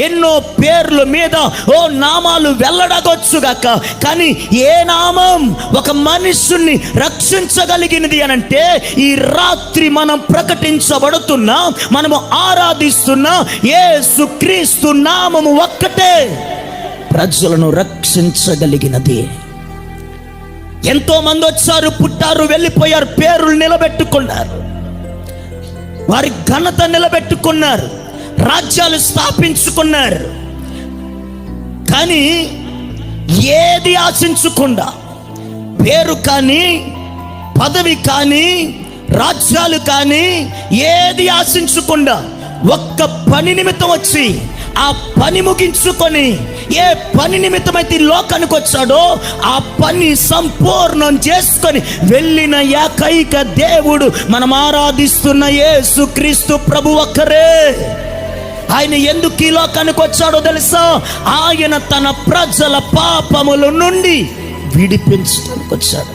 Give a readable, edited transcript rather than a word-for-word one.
ఎన్నో పేర్ల మీద ఓ నామాలు వెల్లడగొచ్చుగాక, కానీ ఏ నామం ఒక మనుషుణ్ణి రక్షించగలిగినది అనంటే ఈ రాత్రి మనం ప్రకటించబడుతున్నా, మనము ఆరాధిస్తున్న యేసుక్రీస్తు నామము ఒక్కటే ప్రజలను రక్షించగలిగినది. ఎంతో మంది వచ్చారు, పుట్టారు, వెళ్ళిపోయారు, పేర్లు నిలబెట్టుకున్నారు, వారి ఘనత నిలబెట్టుకున్నారు, రాజ్యాలు స్థాపించుకున్నారు. కానీ ఏది ఆశించకుండా, పేరు కానీ, పదవి కానీ, రాజ్యాలు కానీ ఏది ఆశించకుండా ఒక్క పని నిమిత్తం వచ్చి ఆ పని ముగించుకొని, ఏ పని నిమిత్తమైతే లోకానికి వచ్చాడో ఆ పని సంపూర్ణం చేసుకొని వెళ్ళిన ఏకైక దేవుడు మనం ఆరాధిస్తున్న యేసుక్రీస్తు ప్రభు ఒక్కరే. ఆయన ఎందుకు ఈ లోకానికి వచ్చాడో తెలుసా? ఆయన తన ప్రజల పాపముల నుండి విడిపించడానికి వచ్చాడు.